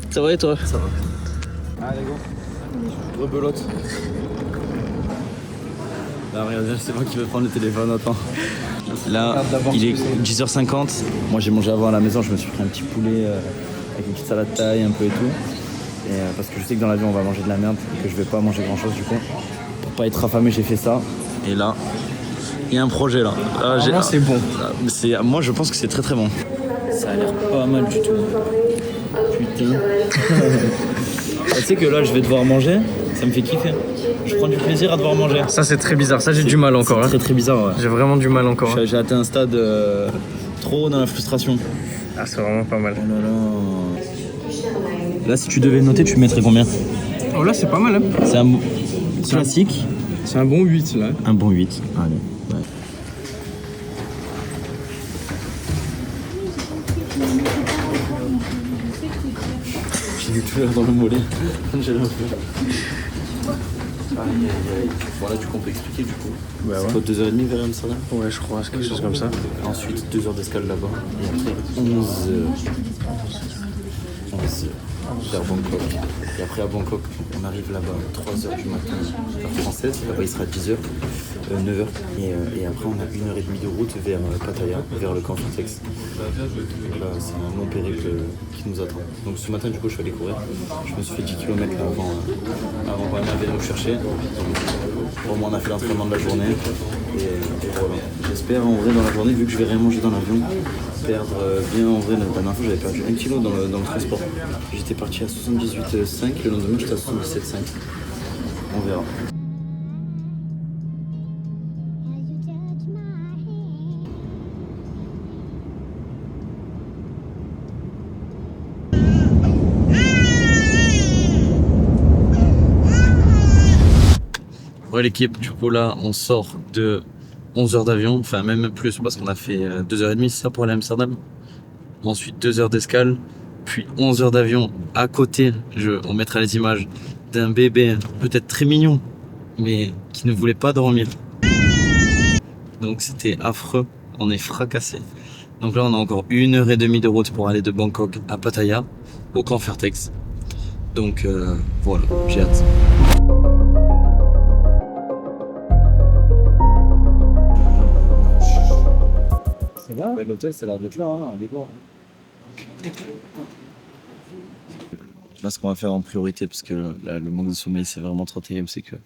Ça va et toi? Ça va. Allez go. Rebelote. Là regardez, c'est moi qui vais prendre le téléphone, attends. Là, il est 10h50. Moi j'ai mangé avant à la maison, je me suis pris un petit poulet avec une petite salade thaï un peu et tout. Et, parce que je sais que dans l'avion on va manger de la merde et que je vais pas manger grand chose du coup. Pour pas être affamé j'ai fait ça. Et là, il y a un projet là. Moi c'est bon. Moi je pense que c'est très très bon. Ça a l'air pas mal du tout. Putain. Tu sais que là je vais devoir manger, ça me fait kiffer. Je prends du plaisir à devoir manger. Ça c'est très bizarre, ça j'ai du mal encore. C'est très très bizarre ouais. J'ai vraiment du mal encore. J'ai atteint un stade trop dans la frustration. Ah c'est vraiment pas mal. Oh là là. Là si tu devais noter tu mettrais combien? Oh là c'est pas mal hein. C'est un classique. C'est un bon 8 là. Un bon 8. Allez. Ouais. J'ai eu tout l'heure dans le mollet. J'ai l'air Bon là du coup on peut expliquer du coup. Bah c'est quoi 2h30 vers Amsterdam? Ouais je crois, c'est quelque chose comme ça. Ensuite 2 heures d'escale là-bas. Et après 11 heures. 11 heures. Vers Bangkok. Et après à Bangkok, on arrive là-bas à 3h du matin, heure française. Là-bas il sera 10h, 9h. Et après on a 1h30 de route vers Pattaya, vers le camp Frontex. Là c'est un long périple qui nous attend. Donc ce matin du coup je suis allé courir. Je me suis fait 10 km avant qu'on vienne nous chercher. Au moins on a fait l'entraînement de la journée. Et voilà. J'espère en vrai dans la journée, vu que je vais rien manger dans l'avion, perdre bien en vrai. La dernière fois j'avais perdu 1 kg dans le transport. J'étais parti à 78,5, le lendemain j'étais à 77,5. On verra. Ouais l'équipe, du coup là on sort de 11 heures d'avion, enfin même plus parce qu'on a fait 2h30 c'est ça pour aller à Amsterdam. Ensuite 2 heures d'escale, puis 11 heures d'avion. À côté, on mettra les images d'un bébé peut-être très mignon, mais qui ne voulait pas dormir. Donc c'était affreux, on est fracassé. Donc là on a encore 1h30 de route pour aller de Bangkok à Pattaya, au camp Fairtex. Donc voilà, j'ai hâte. C'est là. Ouais, l'hôtel, ça a l'air d'être là, hein, allez voir. Là, ce qu'on va faire en priorité, parce que là, le manque de sommeil, c'est vraiment trop terrible, c'est que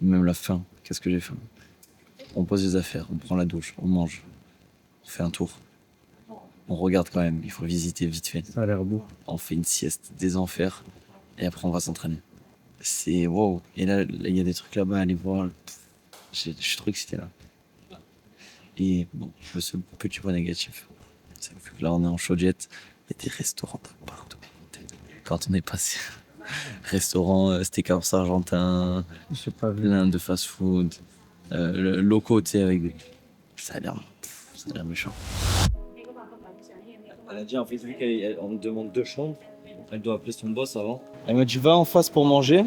même la faim, qu'est-ce que j'ai faim? On pose les affaires, on prend la douche, on mange, on fait un tour. On regarde quand même, il faut visiter vite fait. Ça a l'air beau. On fait une sieste des enfers, et après on va s'entraîner. C'est wow. Et là, il y a des trucs là-bas à aller voir. Je suis trop excité là. Et bon, le seul petit point négatif, c'est que là on est en chaud jet, il y a des restaurants partout. Quand on est passé, restaurant steakhouse argentin, J'ai pas vu. plein de fast-food, locaux, tu sais, avec des... Ça a l'air méchant. Elle a dit en fait, vu qu'on me demande 2 chambres, elle doit appeler son boss avant. Elle m'a dit va en face pour manger,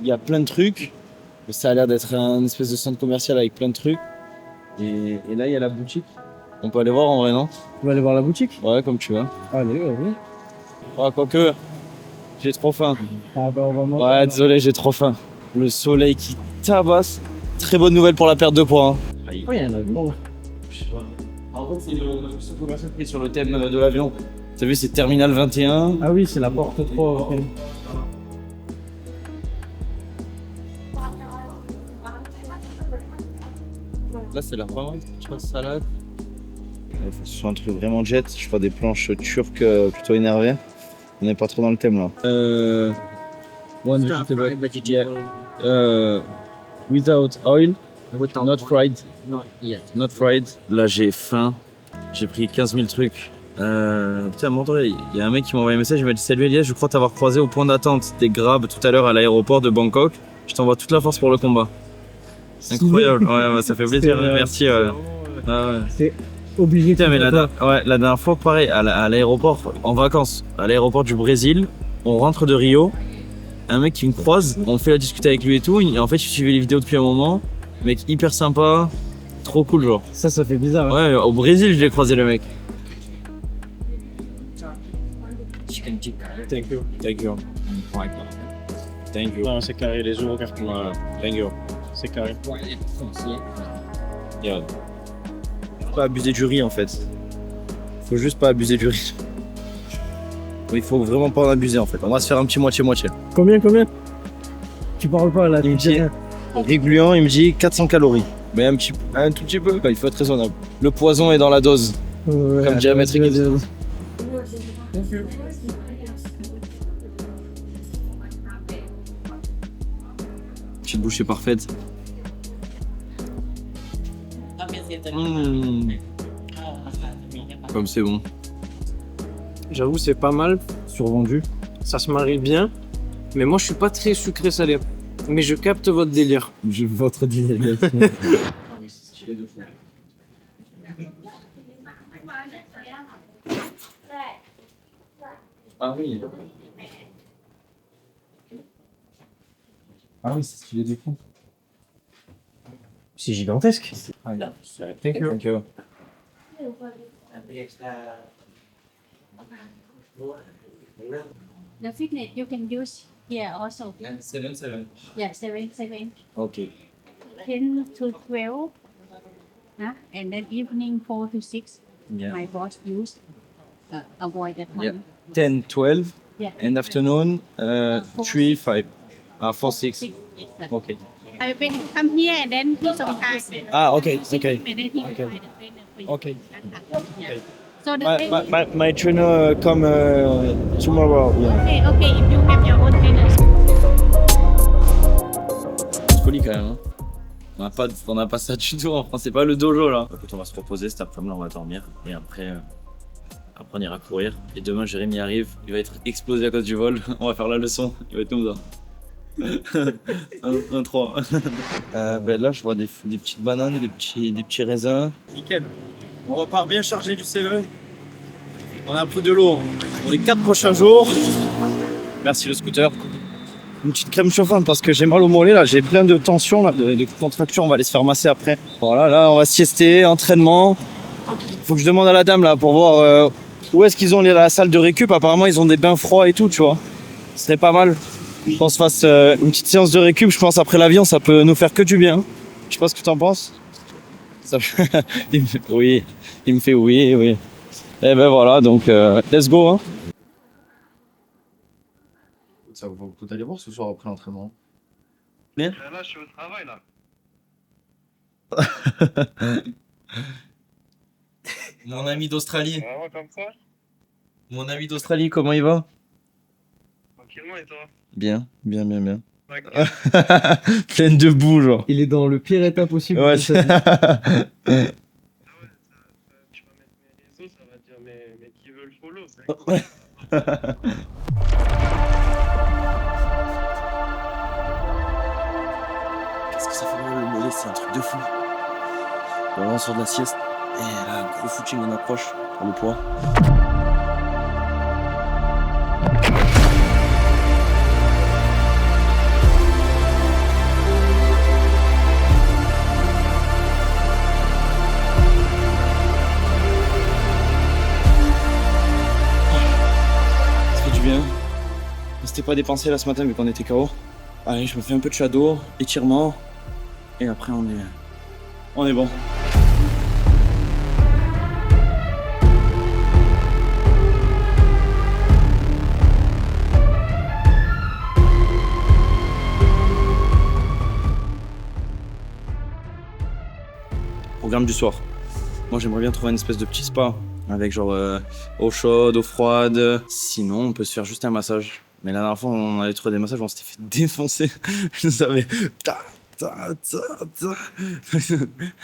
il y a plein de trucs. Ça a l'air d'être un espèce de centre commercial avec plein de trucs. Et là, il y a la boutique. On peut aller voir en vrai, non? Tu vas aller voir la boutique? Ouais, comme tu veux. Allez, vas-y. Ouais, quoique, j'ai trop faim. Ah bah on va manger. Ouais, désolé, j'ai trop faim. Le soleil qui tabasse. Très bonne nouvelle pour la perte de poids. Hein. Oh, il y en a bon. En fait, c'est le centre commercial qui est sur le thème de l'avion. T'as vu, c'est Terminal 21. Ah oui, c'est la porte 3. Ok. Là, c'est la première, tu vois, salade. Ce sont un truc vraiment jet. Je vois des planches turques plutôt énervées. On n'est pas trop dans le thème là. One vegetable. Without oil. Not fried. Not fried. Là, j'ai faim. J'ai pris 15 000 trucs. Putain, il y a un mec qui m'a envoyé un message. Il m'a dit salut Elias, je crois t'avoir croisé au point d'attente des Grab tout à l'heure à l'aéroport de Bangkok. Je t'envoie toute la force pour le combat. Incroyable, ouais, bah, ça fait plaisir, merci. Ouais. C'est obligé. Putain, mais la dernière fois, pareil, à l'aéroport, en vacances, à l'aéroport du Brésil, on rentre de Rio, un mec qui me croise, on fait la discuter avec lui et tout, et en fait, je suivais les vidéos depuis un moment, mec hyper sympa, trop cool, genre. Ça fait bizarre. Ouais, au Brésil, je l'ai croisé le mec. Thank you. Thank you. Thank you. Non, c'est carré, les euros. Voilà. Thank you. C'est carré. Yeah. Faut pas abuser du riz en fait. Faut juste pas abuser du riz. Il faut vraiment pas en abuser en fait. On va se faire un petit moitié-moitié. Combien? Tu parles pas là. Il me dit, riz gluant, il me dit 400 calories. Mais un tout petit peu, il faut être raisonnable. Le poison est dans la dose. Ouais, Comme dirait Maître Gibbs. Petite bouchée parfaite. Comme c'est bon. J'avoue, c'est pas mal. Survendu. Ça se marie bien. Mais moi, je suis pas très sucré salé. Mais je capte votre délire. Votre délire. Ah oui. Ah oui, c'est stylé de fou. C'est gigantesque. Thank you. Thank you. The fitness you can use here also. 7-7. Yeah, 7. Ok. 10 to 12. And then evening 4 to 6. Yeah. My boss use. Avoid that one. Yeah. 10, 12. Yeah. And afternoon, 3, 5. 4, 6. 6. Yes, sir. Ok. I will come here and then he sometimes. Ah, ok, ok. And then he will Okay. find a trainer for you. Okay. Yeah. So the My trainer come tomorrow. Yeah. okay, if you have your own trainer. C'est folie quand même. Hein. On n'a pas ça du tout en France, c'est pas le dojo là. Écoute, on va se reposer cet après-midi, on va dormir. Et après on ira courir. Et demain, Jérémy arrive, il va être explosé à cause du vol. On va faire la leçon, il va être comme ça. un 3. Là, je vois des petites bananes, des petits raisins. Nickel. On repart bien chargé du CV. On a pris de l'eau pour les 4 prochains jours. Merci le scooter. Une petite crème chauffante parce que j'ai mal au mollet là, j'ai plein de tensions là, de contractures, on va aller se faire masser après. Voilà, là on va siester, entraînement. Faut que je demande à la dame là pour voir où est-ce qu'ils ont la salle de récup. Apparemment ils ont des bains froids et tout, tu vois. Ce serait pas mal qu'on se fasse une petite séance de récup, je pense après l'avion, ça peut nous faire que du bien. Je sais pas ce que tu en penses. Oui, il me fait oui. Et ben voilà, donc let's go hein. Ça vaut le coup d'aller voir ce soir après l'entraînement. Là, je suis au travail, là. Mon ami d'Australie. Vraiment comme ça? Mon ami d'Australie, comment il va? Tranquillement, et toi? Bien. Ok. Pleine de boue, genre. Il est dans le pire état possible. Ouais, de sa vie. Tu vas mettre mes réseaux, ça va dire, mais qui veut le follow? Qu'est-ce que ça fait mal le mollet, c'est un truc de fou. Voilà, on sort de la sieste. Et là, gros footing en approche pour le poids. Ça fait du bien. On s'était pas dépensé là ce matin vu qu'on était KO. Allez, je me fais un peu de shadow, étirement, et après on est bon. Programme du soir. Moi j'aimerais bien trouver une espèce de petit spa avec genre eau chaude, eau froide. Sinon on peut se faire juste un massage. Mais la dernière fois, on allait trouver des massages, on s'était fait défoncer. Je nous avais...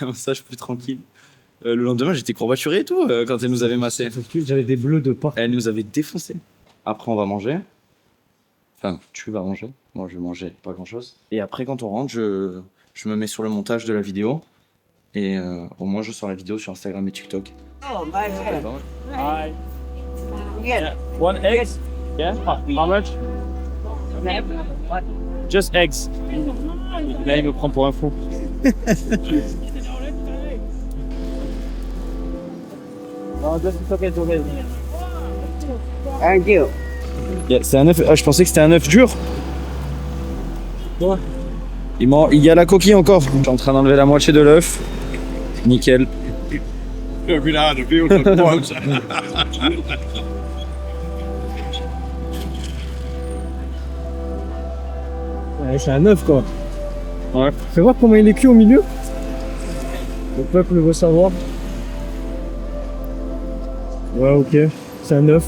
Un massage plus tranquille. Le lendemain, j'étais courbaturé et tout quand elle nous avait massé. J'avais des bleus de partout. Elle nous avait défoncé. Après, on va manger. Enfin, tu vas manger. Moi, je vais manger pas grand-chose. Et après, quand on rentre, je me mets sur le montage de la vidéo. Et au moins, je sors la vidéo sur Instagram et TikTok. Oh, my God. Hi. Yeah. One egg? Yeah? How much? Just eggs. Là, il me prend pour un fou. Thank you. C'est un œuf. Ah, je pensais que c'était un œuf dur. Ouais. Il y a la coquille encore. Je suis en train d'enlever la moitié de l'œuf. Nickel. Ouais, c'est un œuf quoi. Ouais. Fais voir comment il est cuit au milieu. Le peuple veut savoir. Ouais, ok. C'est un œuf.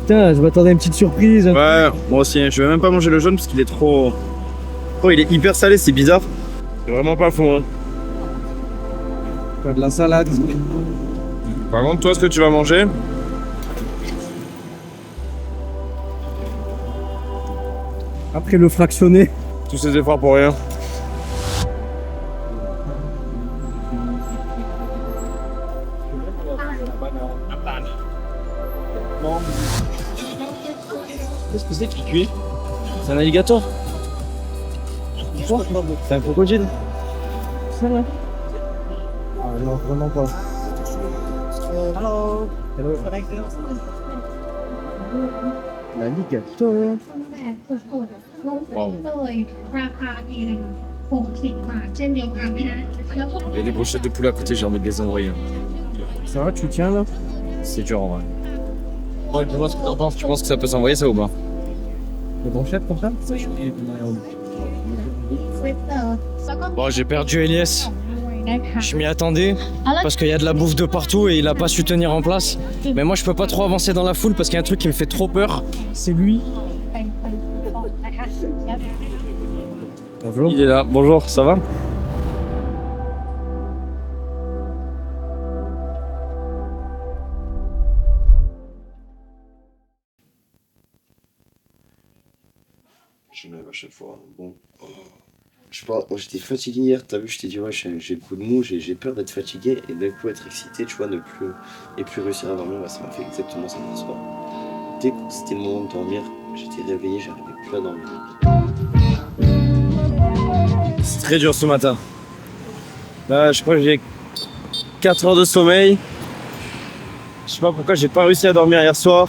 Putain, je m'attendais à une petite surprise. Ouais, moi aussi. Je vais même pas manger le jaune parce qu'il est trop. Oh, il est hyper salé, c'est bizarre. C'est vraiment pas fou. Hein. Pas de la salade. Par contre, toi, ce que tu vas manger, Après le fractionner. tous ces efforts pour rien. Qu'est-ce que c'est qui cuit? C'est un alligator. C'est un crocodile. Ah non, vraiment pas. Hello. Hello. L'alligator. เลยราคาเพียง60 บาทเช่นเดียวกันนะคะแล้วก็ Et les brochettes de poulet à côté, j'ai envie de les envoyer. Ça va, tu tiens là? C'est dur en vrai. Ouais, dis-moi ce que t'en penses. Tu penses que ça peut s'envoyer ça ou pas? Les brochettes comme ça? สวิตเตอร์แล้วก็ Bon, j'ai perdu Elias. ด้วยนะคะ Je m'y attendais parce qu'il y a de la bouffe de partout et il a pas su tenir en place. Mais moi, je peux pas trop avancer dans la foule parce qu'il y a un truc qui me fait trop peur. C'est lui. เป็นบอกนะคะแล้ว Bonjour. Il est là. Bonjour, ça va? Je me lève à chaque fois. Bon. Je sais pas, moi j'étais fatigué hier, t'as vu, je t'ai dit ouais j'ai le coup de mou, j'ai peur d'être fatigué et d'un coup être excité, tu vois, ne plus réussir à dormir, bah, ça m'a fait exactement ça ce soir. Dès que c'était le moment de dormir, j'étais réveillé, j'arrivais plus à dormir. C'est très dur ce matin. Là, je crois que j'ai 4 heures de sommeil. Je sais pas pourquoi j'ai pas réussi à dormir hier soir.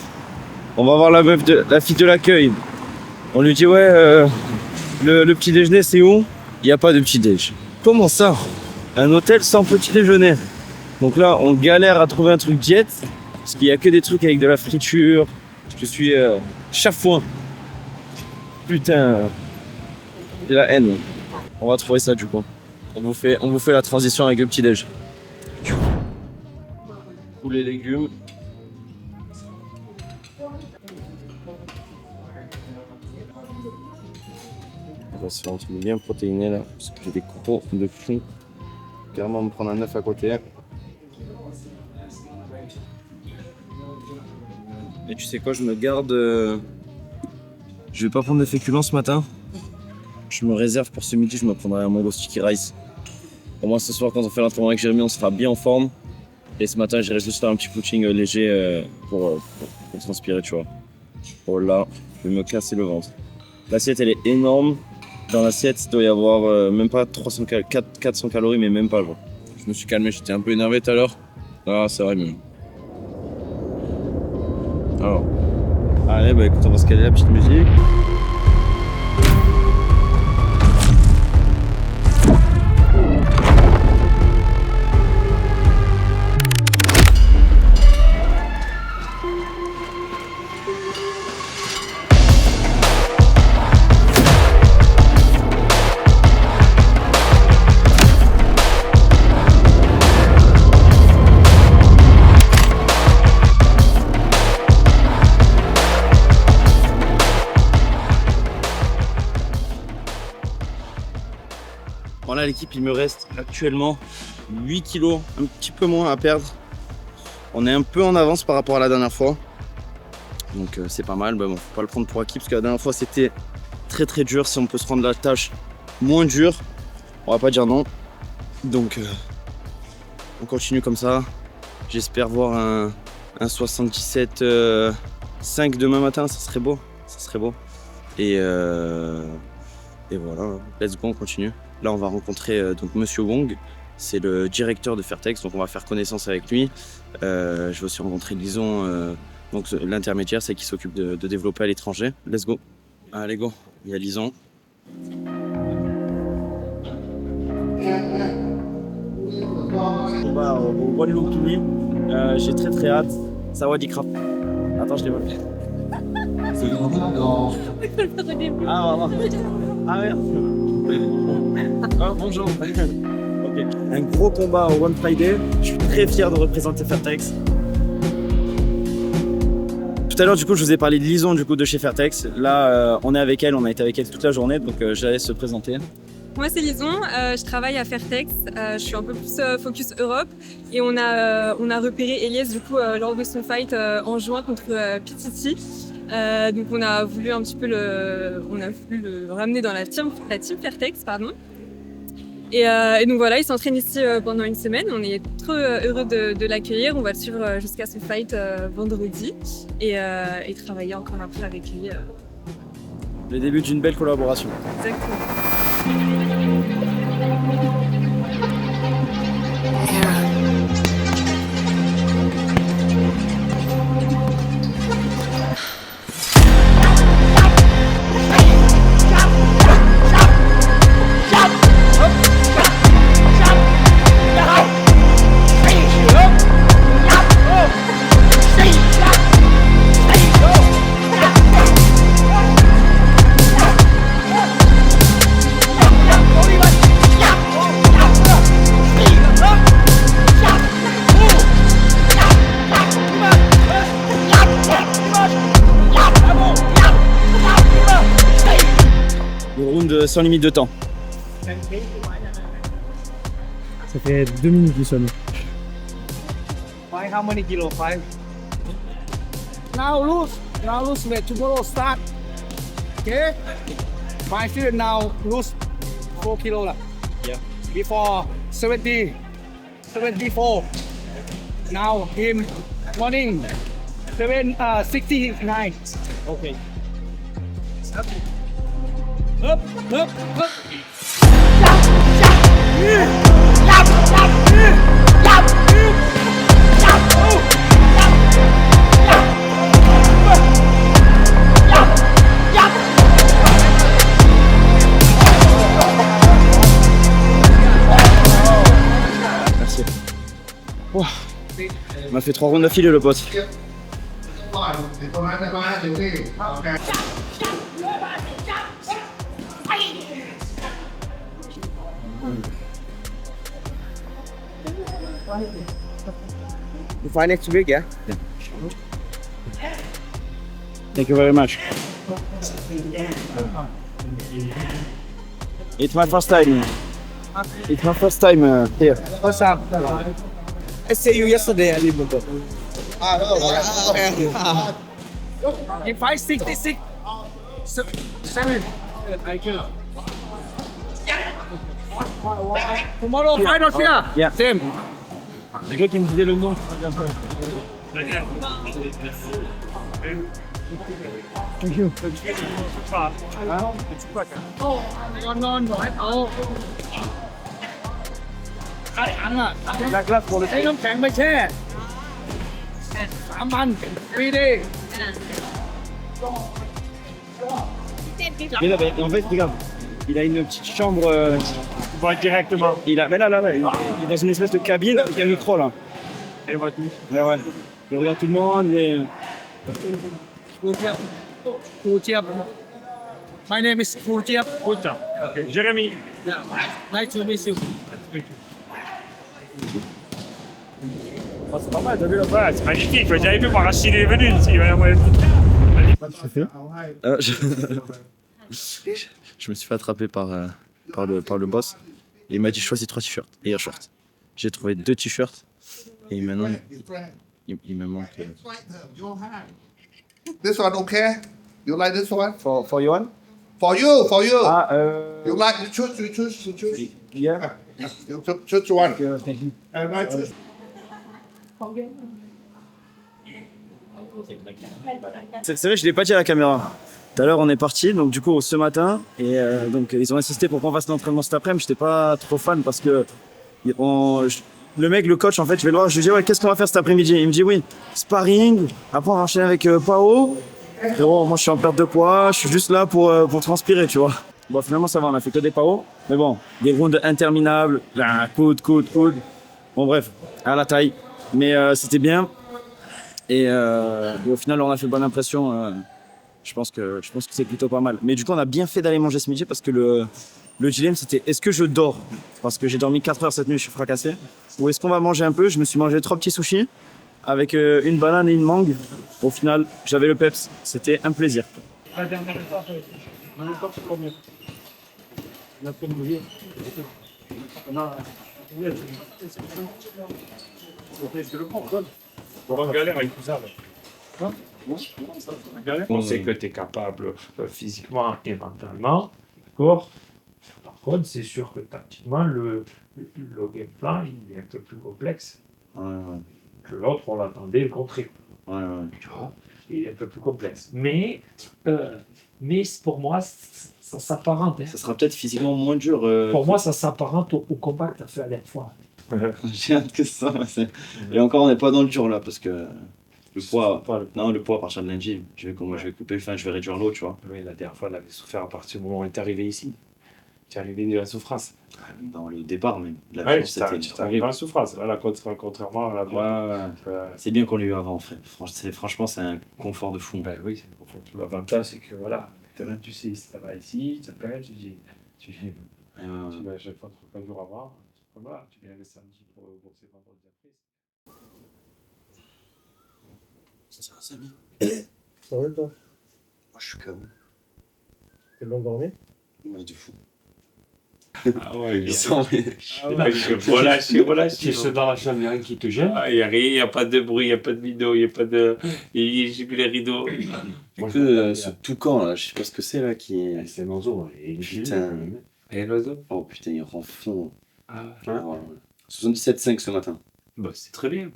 On va voir la fille de l'accueil. On lui dit ouais, le petit déjeuner c'est où? Il n'y a pas de petit déj. Comment ça? Un hôtel sans petit déjeuner. Donc là, on galère à trouver un truc diète parce qu'il n'y a que des trucs avec de la friture. Je suis chafouin. Putain, j'ai la haine. On va trouver ça du coup. On vous fait la transition avec le petit déj. Tous les légumes. On va se faire un truc bien protéiné là, parce que j'ai des crocs de fou. Carrément me prendre un œuf à côté. Et tu sais quoi, je me garde. Je vais pas prendre de féculents ce matin. Je me réserve pour ce midi, je me prendrai un mango sticky rice. Au moins ce soir, quand on fait l'entraînement avec Jérémy, on sera bien en forme. Et ce matin, j'irai juste faire un petit footing léger pour transpirer, tu vois. Oh là, je vais me casser le ventre. L'assiette, elle est énorme. Dans l'assiette, il doit y avoir même pas 400 calories, mais même pas, genre. Je me suis calmé, j'étais un peu énervé tout à l'heure. Ah, ça va mieux. Alors. Allez, bah écoute, on va se caler la petite musique. Bon là l'équipe il me reste actuellement 8 kilos, un petit peu moins à perdre. On est un peu en avance par rapport à la dernière fois. Donc c'est pas mal, bah bon faut pas le prendre pour acquis parce que la dernière fois c'était très dur. Si on peut se rendre la tâche moins dure, on va pas dire non. Donc on continue comme ça. J'espère voir un 77,5 demain matin, ça serait beau. Ça serait beau. Et voilà, let's go, on continue. Là, on va rencontrer donc Monsieur Wong, c'est le directeur de Fairtex, donc on va faire connaissance avec lui. Je vais aussi rencontrer Lison Donc l'intermédiaire, c'est qui s'occupe de développer à l'étranger. Let's go. Allez, go. Il y a Lison. On va au One Look Kini. J'ai très hâte. Sawadee Krap. Attends, je dévoile. Ah, vraiment. Ah, merde. Oh, bonjour. Ok. Un gros combat au One Friday. Je suis très fier de représenter Fairtex. Tout à l'heure, du coup, je vous ai parlé de Lison du coup, de chez Fairtex. Là, on est avec elle, on a été avec elle toute la journée, donc je la laisse se présenter. Moi, c'est Lison, je travaille à Fairtex, je suis un peu plus focus Europe et on a repéré Elias du coup lors de son fight en juin contre PTT. Donc on a voulu un petit peu le ramener dans la team Fairtex, pardon. Et donc voilà, il s'entraîne ici pendant une semaine. On est trop heureux de l'accueillir. On va le suivre jusqu'à son fight vendredi et travailler encore après avec lui. Le début d'une belle collaboration. Exactement. Sans limite de temps. Ça fait 2 minutes qu'il sonne. Fight how many kilo? 5. Now lose weight. Tomorrow start. Okay. 5 kilo now lose 4 kilo lah. Yeah. Before 70, 74. Now in morning 69. Okay. Up. Merci. Wow. On m'a fait 3 rounds d'affilée le pote. You fight next week, yeah? Thank you very much. It's my first time. It's my first time here. What's up? I see you yesterday at Liverpool. You fight 66. 7. Tomorrow fight or here? Yeah. Same. Le gars qui me disait le nom. Thank you. La glace pour le น้ำแข็งไม่แช่3 วัน 3 days. Mais là, en fait, regarde, il a une petite chambre. On va directement. Mais là, il est dans une espèce de cabine avec un micro là. Et on va tout. Ouais. Il regarde tout le monde. Cru Chiep. My name is Cru Chiep. Putain. Ok. Jérémy. Nice to meet you. Oh, c'est pas mal, t'as vu là-bas, c'est magnifique. J'avais vu par Rachid est venu. Je me suis fait attraper par le boss et il m'a dit choisis 3 t-shirts et un short. J'ai trouvé 2 t-shirts et maintenant il me manque. This one okay? You like this one? For you one? For you. Ah You like you choose. yeah. You choose one. Thank you. And I choose. C'est vrai, je l'ai pas dit à la caméra. Tout à l'heure, on est parti, donc du coup ce matin, et donc ils ont insisté pour qu'on fasse l'entraînement cet après-midi. J'étais pas trop fan parce que le mec, le coach, en fait, je vais le voir, je lui dis ouais, qu'est-ce qu'on va faire cet après-midi? Il me dit oui, sparring, après on va enchaîner avec Pao. Frérot, moi je suis en perte de poids, je suis juste là pour transpirer, tu vois. Bon, finalement ça va, on a fait que des Pao, mais bon, des rounds interminables, coude. Bon bref, à la taille, mais c'était bien. Et au final, on a fait bonne impression. Je pense que c'est plutôt pas mal. Mais du coup, on a bien fait d'aller manger ce midi parce que le dilemme, c'était est-ce que je dors? Parce que j'ai dormi 4 heures cette nuit, je suis fracassé. Ou est-ce qu'on va manger un peu? Je me suis mangé 3 petits sushis avec une banane et une mangue. Au final, j'avais le peps. C'était un plaisir. La dernière étape, c'est combien? On galère avec tout ça. On sait que tu es capable physiquement et mentalement. D'accord. Par contre, c'est sûr que tactiquement, le game plan il est un peu plus complexe. Que l'autre, on l'attendait le contrer. Tu vois, il est un peu plus complexe. Mais pour moi, ça s'apparente. Hein. Ça sera peut-être physiquement moins dur. Pour moi, ça s'apparente au combat que tu as fait à la fois. J'ai hâte que ça. Et encore, on n'est pas dans le dur là parce que le poids à partir de lundi, je vais couper le fin, je vais réduire l'eau, tu vois. Oui, la dernière fois, on avait souffert à partir du moment où on est arrivé ici. Tu es arrivé de la souffrance. Dans le départ même. Oui, tu es arrivé dans la souffrance. Là, contrairement à la c'est bien qu'on l'ait eu avant, frère. Franchement, c'est un confort de fou. Ben oui, c'est un confort. L'avantage, c'est que voilà, maintenant, tu sais, si ça va ici, tu t'appelles, tu vas à chaque fois 3 jours avant. Voilà, tu viens le samedi pour bosser vendredi après. Ça va, Samy? Ça va toi? Moi, je suis comme. T'es bien dormi? Ouais, de fou. Ah ouais, Ils sont. Relâche. Tu es dans la chambre, il n'y a rien qui te gêne. Il n'y a rien, il n'y a pas de bruit, il n'y a pas de vidéo, il n'y a pas de. J'ai vu les rideaux. Ce toucan là, je sais pas ce que c'est là qui. C'est un oiseau. Putain. Et l'oiseau? Oh putain, il rend fond. Ah, ouais. 77,5 ce matin. Bah, c'est très bien.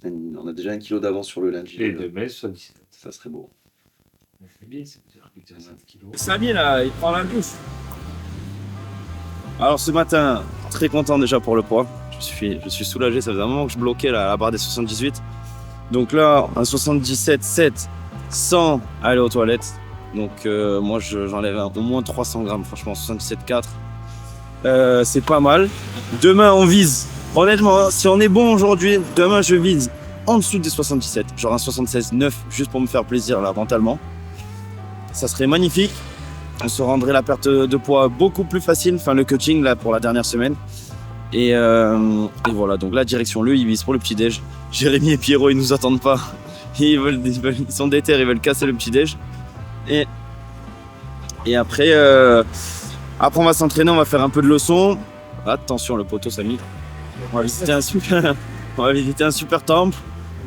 On a déjà 1 kilo d'avance sur le lundi. Et demain, 77. Ça serait beau. C'est bien, c'est-à-dire que tu as 5 kilos. Samy là, il prend la douche. Alors ce matin, très content déjà pour le poids. Je suis soulagé, ça faisait un moment que je bloquais la barre des 78. Donc là, un 77,7 sans aller aux toilettes. Donc moi j'enlève au moins 300 grammes, franchement 77,4. C'est pas mal. Demain on vise, honnêtement, si on est bon aujourd'hui, demain je vise en dessous des 77, genre un 76,9 juste pour me faire plaisir là mentalement. Ça serait magnifique. On se rendrait la perte de poids beaucoup plus facile, enfin le coaching là pour la dernière semaine. Et voilà, donc la direction, ils visent pour le petit-déj. Jérémy et Pierrot, ils nous attendent pas. Ils sont déter, ils veulent casser le petit-déj. Et après, on va s'entraîner, on va faire un peu de leçons. Attention, le poteau Samy. On va visiter un super temple.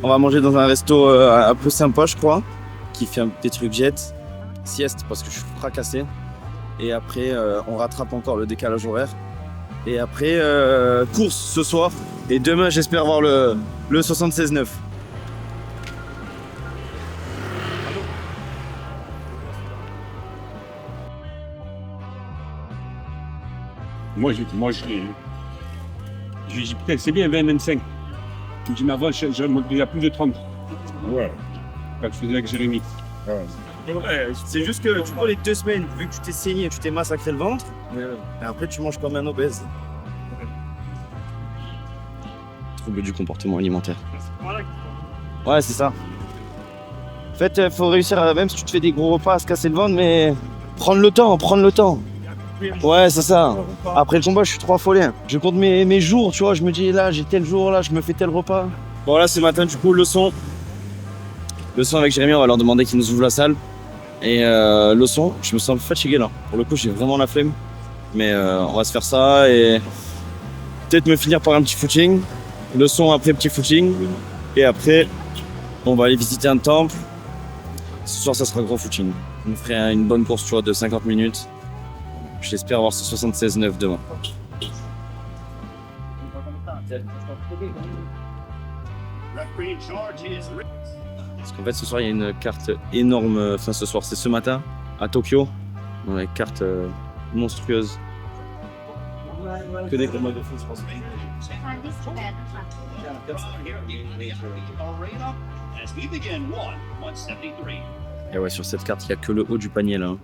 On va manger dans un resto un peu sympa, je crois, qui fait des trucs jet. Sieste parce que je suis fracassé. Et après, on rattrape encore le décalage horaire. Et après, course ce soir. Et demain, j'espère voir le 76,9. Moi, je dis peut-être c'est bien 20-25. Je dis, mais avant, je montais à plus de 30. Ouais. Quand je faisais avec Jérémy. Ouais, c'est juste que tu vois, les 2 semaines, vu que tu t'es saigné, tu t'es massacré le ventre, et après tu manges comme un obèse. Trouble du comportement alimentaire. Ouais, c'est ça. En fait, il faut réussir, même si tu te fais des gros repas, à se casser le ventre, mais prendre le temps. Ouais, c'est ça. Après le combat, je suis trop affolé. Je compte mes jours, tu vois, je me dis là, j'ai tel jour, là, je me fais tel repas. Bon, là, ce matin, du coup, leçon avec Jérémy, on va leur demander qu'ils nous ouvrent la salle. Et leçon, je me sens fatigué là. Pour le coup, j'ai vraiment la flemme. Mais on va se faire ça et peut-être me finir par un petit footing. Leçon après petit footing. Et après, on va aller visiter un temple. Ce soir, ça sera gros footing. On ferait une bonne course, tu vois, de 50 minutes. J'espère avoir ce 76,9 demain. Parce qu'en fait ce soir il y a une carte énorme, enfin ce soir c'est ce matin à Tokyo, dans la carte monstrueuse. Que des combats de foot, je pense. Et ouais, sur cette carte, il n'y a que le haut du panier là.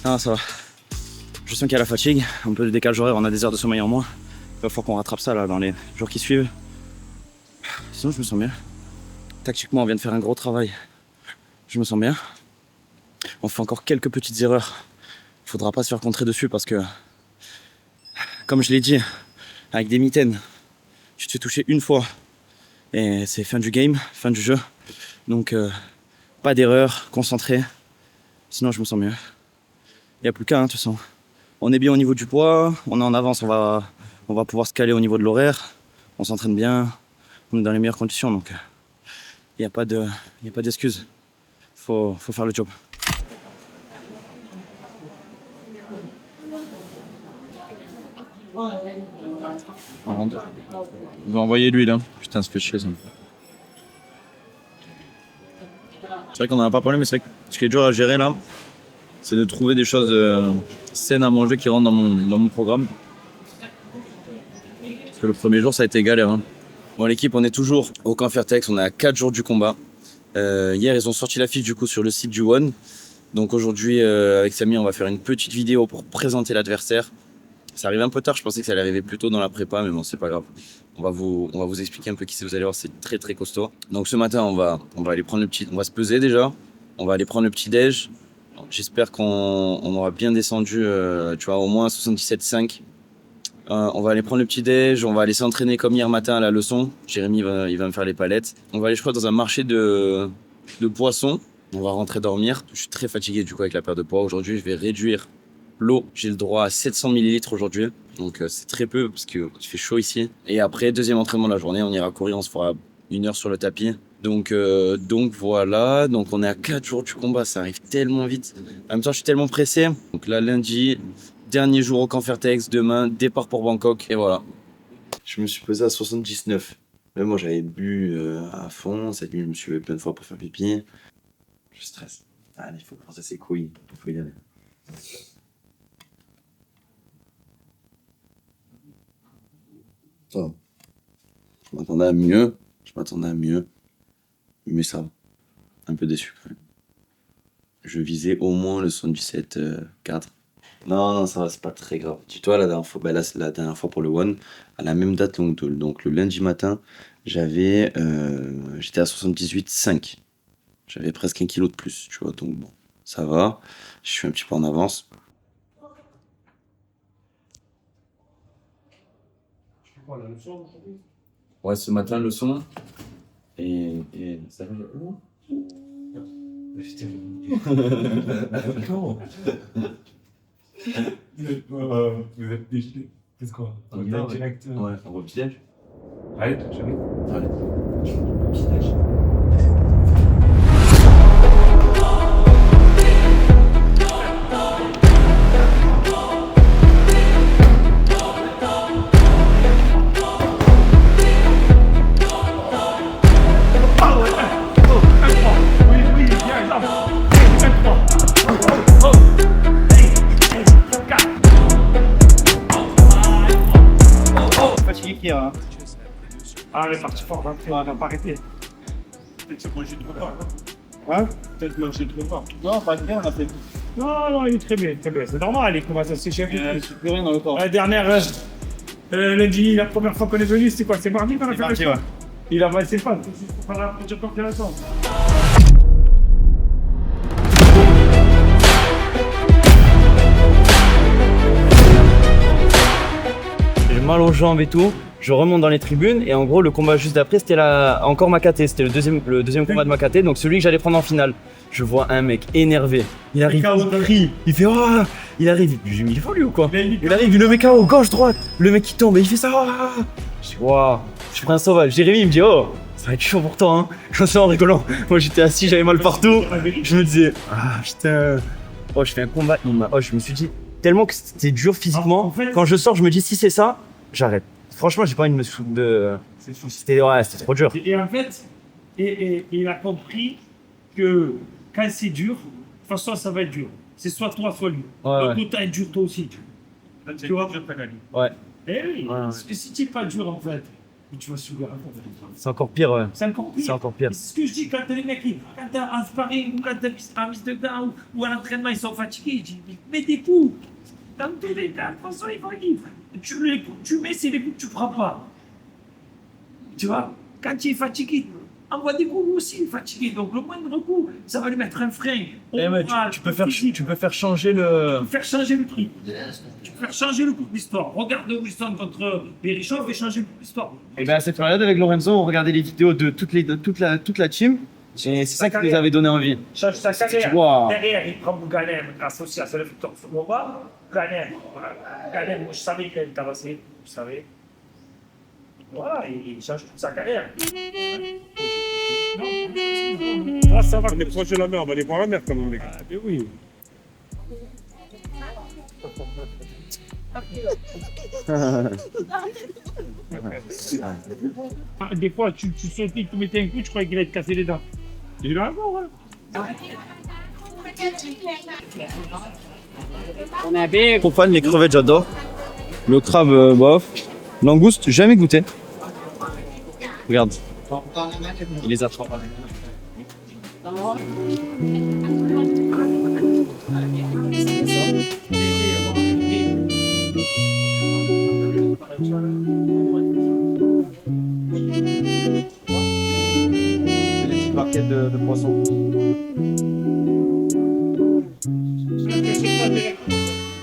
Non, ça va. Je sens qu'il y a la fatigue, un peu de décalage horaire, on a des heures de sommeil en moins. Il va falloir qu'on rattrape ça là dans les jours qui suivent. Sinon, je me sens bien. Tactiquement, on vient de faire un gros travail. Je me sens bien. On fait encore quelques petites erreurs. Il faudra pas se faire contrer dessus parce que, comme je l'ai dit, avec des mitaines, tu te fais toucher une fois et c'est fin du game, fin du jeu. Donc, pas d'erreur, concentré. Sinon, je me sens mieux. Il n'y a plus qu'à, de toute façon. On est bien au niveau du poids, on est en avance, on va pouvoir se caler au niveau de l'horaire. On s'entraîne bien, on est dans les meilleures conditions, donc il n'y a pas d'excuse. Faut faire le job. On va envoyer l'huile, hein. Putain, ça fait chier ça. C'est vrai qu'on n'en a pas parlé, mais c'est vrai que ce qui est dur à gérer là, c'est de trouver des choses saines à manger qui rentrent dans mon programme. Parce que le premier jour, ça a été galère. Hein. Bon, l'équipe, on est toujours au camp Fairtex, on est à 4 jours du combat. Hier, ils ont sorti l'affiche du coup sur le site du One. Donc aujourd'hui, avec Samy, on va faire une petite vidéo pour présenter l'adversaire. Ça arrive un peu tard, je pensais que ça allait arriver plus tôt dans la prépa, mais bon, c'est pas grave. On va vous expliquer un peu qui c'est, vous allez voir, c'est très très costaud. Donc ce matin, on va aller prendre on va se peser déjà. On va aller prendre le petit déj. J'espère qu'on aura bien descendu, tu vois, au moins 77,5. On va aller prendre le petit déj, on va aller s'entraîner comme hier matin à la leçon. Jérémy il va me faire les palettes. On va aller, je crois, dans un marché de poissons. On va rentrer dormir. Je suis très fatigué du coup avec la perte de poids. Aujourd'hui, je vais réduire l'eau. J'ai le droit à 700 ml aujourd'hui. Donc c'est très peu parce qu'il fait chaud ici. Et après, deuxième entraînement de la journée, on ira courir, on se fera 1 heure sur le tapis. Donc voilà, donc on est à 4 jours du combat, ça arrive tellement vite. En même temps, je suis tellement pressé. Donc là, lundi, dernier jour au camp Fairtex, demain, départ pour Bangkok, et voilà. Je me suis pesé à 79. Même moi, j'avais bu à fond. Cette nuit, je me suis levé plein de fois pour faire pipi. Je stresse. Allez, il faut penser à ses couilles. Il faut y aller. Ça va. Je m'attendais à mieux. Mais ça va. Un peu déçu quand même. Je visais au moins le 77,4. Non, ça va, c'est pas très grave. Dis-toi, la dernière fois, là, c'est la dernière fois pour le One, à la même date, donc le lundi matin, j'étais à 78,5. J'avais presque 1 kilo de plus, tu vois, donc bon, ça va. Je suis un petit peu en avance. Ouais, ce matin, leçon. Et ça va où? Vous êtes dégelé. Qu'est-ce qu'on va direct? Ouais, on va au petit-déj. Allez, j'arrive. Allez. Petit-déj. Oh! Ah, elle est partie fort, hein. On n'a pas arrêté. Peut-être manger de repas. Hein? Peut-être manger de repas. Non, pas bien, on a fait. Non, non, il est très bien, très bien. C'est normal, il commence à sécher. Plus rien dans le corps. La dernière, lundi, la première fois qu'on est venu, c'était quoi? C'est mardi qu'on a fait mardi, le ouais. Il a passé pas, c'est pas la première fois qu'il a ça. J'ai mal aux jambes et tout. Je remonte dans les tribunes et en gros le combat juste d'après c'était encore Makaté, c'était le deuxième combat de Makaté, donc celui que j'allais prendre en finale. Je vois un mec énervé, il arrive, il crie, il fait oh, il arrive, j'ai mis il est fou lui ou quoi? Il arrive, il le met KO, gauche, droite, le mec qui tombe et il fait ça, oh. Je dis waouh, je prends un sauvage, Jérémy il me dit oh, ça va être chaud pour toi hein, je sais en rigolant, moi j'étais assis, j'avais mal partout, je me disais ah putain, oh je fais un combat, oh je me suis dit tellement que c'était dur physiquement, quand je sors je me dis si c'est ça, j'arrête. Franchement, j'ai pas envie de me foutre de. C'était trop dur. Et en fait, il a compris que quand c'est dur, de toute façon, ça va être dur. C'est soit toi, soit lui. Ouais, Donc, tu vas être dur toi aussi. Tu vois? Ouais. Eh oui, parce que si tu n'es pas dur, en fait, tu vas subir un peu. C'est encore pire, ouais. C'est encore pire. C'est encore pire. C'est ce que je dis quand les mecs, quand t'as un sparring ou quand t'as un mise de gants ou à l'entraînement, ils sont fatigués. Je dis, mets des coups. Dans tous les cas, de toute façon, ils vont vivre. Les coups que tu mets, c'est les coups que tu prends pas. Tu vois, quand tu es fatigué, envoie des coups aussi fatigué. Donc le moindre coup, ça va lui mettre un frein. Tu peux faire changer le. Tu peux faire changer le truc. Tu peux faire changer le coup de l'histoire. Regarde Wilson contre Berishov et changer le coup de l'histoire. Et bien à cette période avec Lorenzo, on regardait les vidéos de toute la team. Et c'est ça qui nous avait donné envie. Change sa carrière. Wow. Derrière, il prend Bouganem, associé à la victoire sur Mova. Bouganem, moi je savais qu'il allait tabasser, je savais. Voilà, il change toute sa carrière. Ah, ça va, on est proche de la mer, on va aller voir la mer quand même, les gars. Ah, mais oui. Des fois, tu sautais, tu mettais un coup, tu croyais qu'il allait te casser les dents. Il est là, voilà. Trop fan, les crevettes j'adore. Le crabe bof. Langouste, jamais goûté. Regarde. Il les attrape. Les petites barquettes de poissons.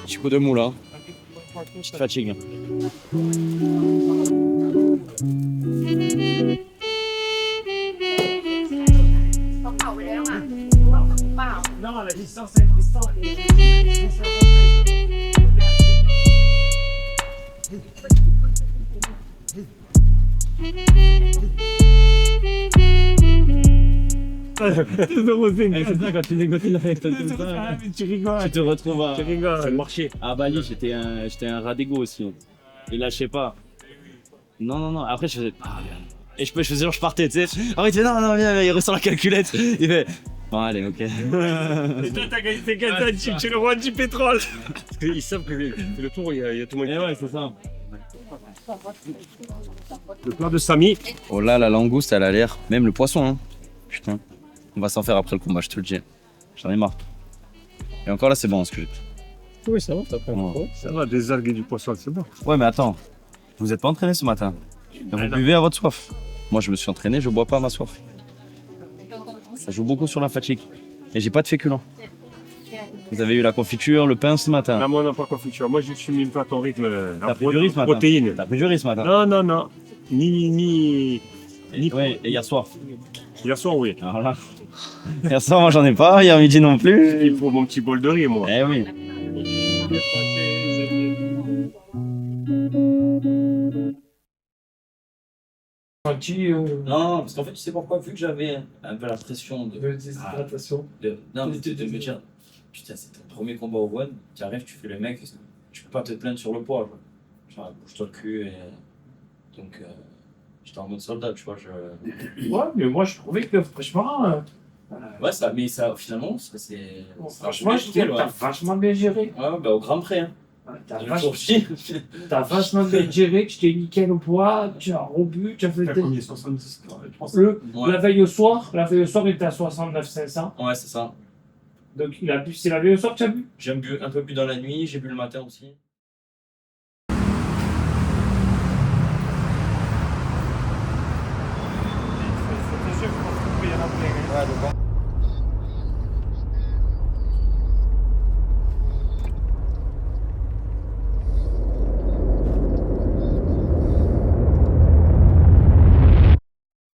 Petit coup de mou là. Petite fatigue. Non, la distance, c'est une distance. C'est ça quand tu négocies avec toi comme ça. Tu rigoles. Tu te retrouves à. Tu rigoles. C'est le marché. À Bali, j'étais un rat d'égo aussi. Il lâchait pas. Non. Après, je faisais. Et je faisais genre, je partais, tu sais. Après, il fait non, viens, il ressort la calculette. Il fait. Bon, allez, ok. Et toi, t'as gagné tes gâteaux, tu es le roi du pétrole. Parce qu'ils savent que le tour, il y a tout le monde. Et ouais, c'est ça. Le plat de Samy. Oh là, la langouste, elle a l'air. Même le poisson, hein. Putain. On va s'en faire après le combat, je te le dis. J'en ai marre. Et encore là, c'est bon ce que j'ai. Oui, ça va, t'as pas. Ça va, des algues et du poisson, c'est bon. Ouais, mais attends. Vous êtes pas entraîné ce matin. Vous buvez à votre soif. Moi, je me suis entraîné, je bois pas à ma soif. Ça joue beaucoup sur la fatigue. Et j'ai pas de féculents. Vous avez eu la confiture, le pain ce matin. Non, moi, on n'a pas confiture. Moi, je suis mis pas ton rythme. T'as pris du riz ce matin. Protéines. T'as pris du riz ce matin. Non. Ni. Ouais, et hier soir. Hier soir, oui. Alors là. Hier soir, moi, j'en ai pas. Hier midi non plus. Il faut mon petit bol de riz, moi. Eh oui. Non, parce qu'en fait, tu sais pourquoi? Vu que j'avais un peu la pression de déshydratation. Non, mais de me dire, putain, c'est ton premier combat au One, tu arrives, tu fais le mec, tu peux pas te plaindre sur le poids. Genre, bouge-toi le cul et. Donc, j'étais en mode soldat, tu vois. Ouais, mais moi, je trouvais que franchement. Ouais, ça, mais ça, finalement, c'est. Franchement, je trouve que t'as vachement bien géré. Ouais, bah au grand près. Hein. T'as vachement bien géré, tu t'es nickel au poids, tu as rebu, tu as fait combien 70 la veille au soir, il était à 69 500. Ouais, c'est ça. Donc il a bu, c'est la veille au soir que tu as bu? J'ai un peu bu dans la nuit, j'ai bu le matin aussi. Ouais, donc